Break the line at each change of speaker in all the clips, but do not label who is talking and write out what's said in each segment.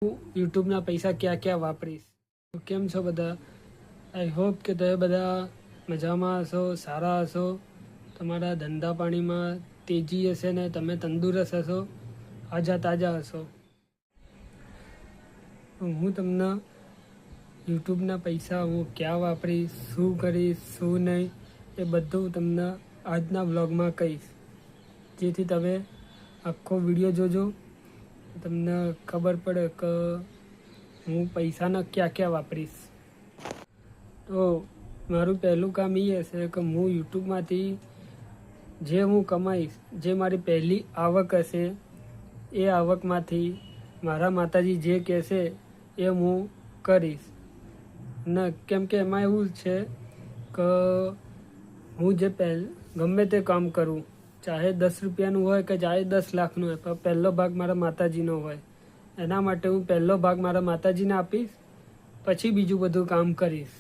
યુટ્યુબના પૈસા ક્યાં ક્યાં વાપરીશ. કેમ છો બધા? આઈ હોપ કે તમે બધા મજામાં હશો, સારા હશો, તમારા ધંધા પાણીમાં તેજી હશે ને તમે તંદુરસ્ત હશો, તાજા હશો. હું તમને યુટ્યુબના પૈસા હું ક્યાં વાપરીશ, શું કરીશ, શું નહીં, એ બધું તમને આજના વ્લોગમાં કહીશ. જેથી તમે આખો વિડીયો જોજો, તમને ખબર પડે કે હું પૈસાના ક્યાં ક્યાં વાપરીશ. તો મારું પહેલું કામ એ હશે કે હું યુટ્યુબમાંથી જે હું કમાઈશ, જે મારી પહેલી આવક હશે, એ આવકમાંથી મારા માતાજી જે કહેશે એ હું કરીશ. ને કેમ કે એમાં એવું છે કે હું જે ગમે તે કામ કરું, ચાહે 10 રૂપિયાનું હોય કે ચાહે 10 લાખનું હોય, પણ પહેલો ભાગ મારા માતાજીનો હોય. એના માટે હું પહેલો ભાગ મારા માતાજીને આપીશ, પછી બીજું બધું કામ કરીશ.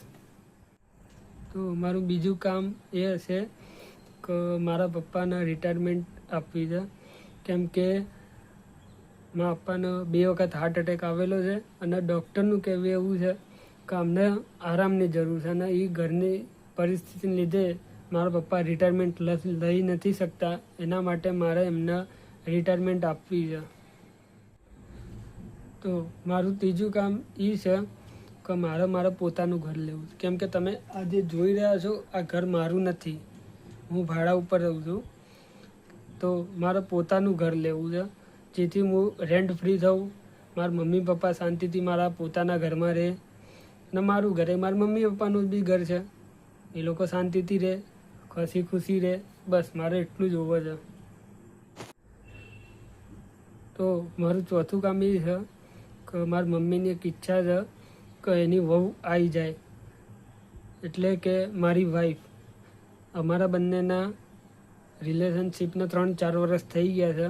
તો મારું બીજું કામ એ હશે કે મારા પપ્પાને રિટાયરમેન્ટ આપવી છે. કેમ કે મારા પપ્પાને 2 વખત હાર્ટ એટેક આવેલો છે અને ડૉક્ટરનું કહેવું એવું છે કે અમને આરામની જરૂર છે અને એ ઘરની પરિસ્થિતિને લીધે મારા પપ્પા રિટાયરમેન્ટ લઈ નથી શકતા. એના માટે મારે એમને રિટાયરમેન્ટ આપવી છે. તો મારું ત્રીજું કામ એ છે કે મારે પોતાનું ઘર લેવું. કેમ કે તમે આ જે જોઈ રહ્યા છો, આ ઘર મારું નથી, હું ભાડા ઉપર રહું છું. તો મારે પોતાનું ઘર લેવું છે, જેથી હું રેન્ટ ફ્રી થઉં, મારા મમ્મી પપ્પા શાંતિથી મારા પોતાના ઘરમાં રહે અને મારું ઘરે મારા મમ્મી પપ્પાનું બી ઘર છે, એ લોકો શાંતિથી રહે, ખુશી ખુશી રહે. બસ મારે એટલું જ હોવું છે. તો મારું ચોથું કામ એ છે કે મારી મમ્મીની એક ઈચ્છા છે કે એની વહુ આવી જાય, એટલે કે મારી વાઈફ. અમારા બંનેના રિલેશનશિપને 3-4 વર્ષ થઈ ગયા છે,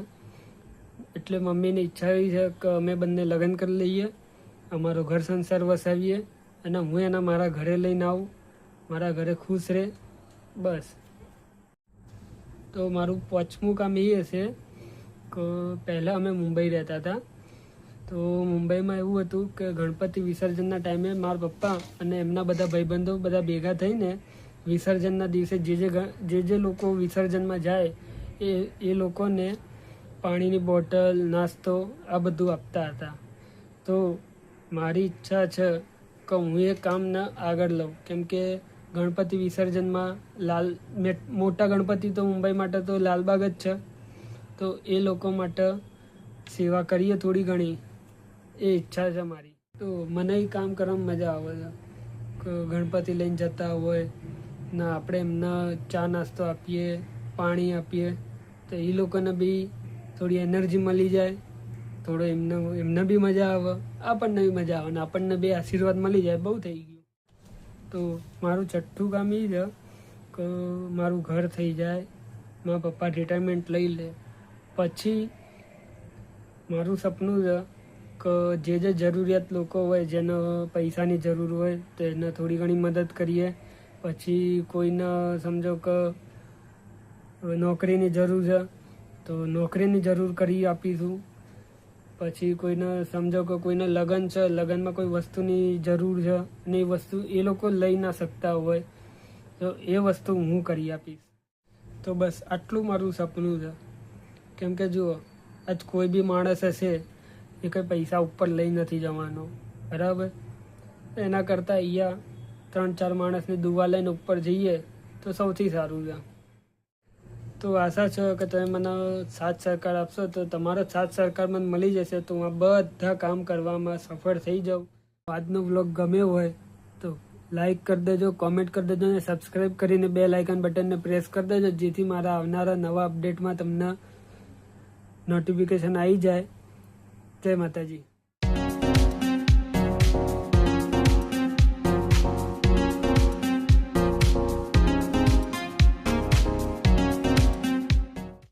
એટલે મમ્મીની ઈચ્છા એવી છે કે અમે બંને લગ્ન કરી લઈએ, અમારો ઘર સંસાર વસાવીએ અને હું એને મારા ઘરે લઈને આવું, મારા ઘરે ખુશ રહે. બસ. તો મારું 5મું કામ એ હશે કે પહેલાં અમે મુંબઈ રહેતા હતા. તો મુંબઈમાં એવું હતું કે ગણપતિ વિસર્જનના ટાઈમે મારા પપ્પા અને એમના બધા ભાઈબંધો બધા ભેગા થઈને વિસર્જનના દિવસે જે લોકો વિસર્જનમાં જાય એ લોકોને પાણીની બોટલ, નાસ્તો આ બધું આપતા હતા. તો મારી ઈચ્છા છે કે હું એ કામને આગળ લઉં. કેમ કે ગણપતિ વિસર્જનમાં મોટા ગણપતિ તો મુંબઈ માટે તો લાલબાગ જ છે. તો એ લોકો માટે સેવા કરીએ થોડી ઘણી, એ ઈચ્છા છે મારી. તો મને એ કામ કરવામાં મજા આવે છે કે ગણપતિ લઈને જતા હોય ને આપણે એમને ચા નાસ્તો આપીએ, પાણી આપીએ, તો એ લોકોને બી થોડી એનર્જી મળી જાય, થોડો એમને બી મજા આવે, આપણને બી મજા આવે ને આપણને બી આશીર્વાદ મળી જાય. બહુ થઈ ગયું. તો મારું 6થું કામ એ છે કે મારું ઘર થઈ જાય, મારા પપ્પા રિટાયરમેન્ટ લઈ લે પછી મારું સપનું છે કે જે જરૂરિયાત લોકો હોય, જેને પૈસાની જરૂર હોય તો એને થોડી ઘણી મદદ કરીએ. પછી કોઈને સમજો કે નોકરીની જરૂર છે તો નોકરીની જરૂર કરી આપીશું. પછી કોઈને સમજો કે કોઈને લગ્ન છે, લગ્નમાં કોઈ વસ્તુની જરૂર છે અને એ વસ્તુ એ લોકો લઈ ના શકતા હોય તો એ વસ્તુ હું કરી આપીશ. તો બસ આટલું મારું સપનું છે. કેમ કે જુઓ, આજ કોઈ બી માણસ હશે એ કંઈ પૈસા ઉપર લઈ નથી જવાનો, બરાબર? એના કરતાં અહીંયા 3-4 માણસની દુવા લઈને ઉપર જઈએ તો સૌથી સારું છે. તો આશા છે કે તમે મને સાથ સહકાર આપશો, તો તમારો સાથ સહકાર મને મળી જશે તો હું આ બધા કામ કરવામાં સફળ થઈ જાઉં. આજનો વ્લોગ ગમ્યો હોય તો લાઈક કરી દેજો, કોમેન્ટ કરી દેજો અને સબસ્ક્રાઈબ કરીને બેલ આઇકન બટનને પ્રેસ કરી દેજો, જેથી મારા આવનારા નવા અપડેટમાં તમને નોટિફિકેશન આવી જાય. જય માતાજી.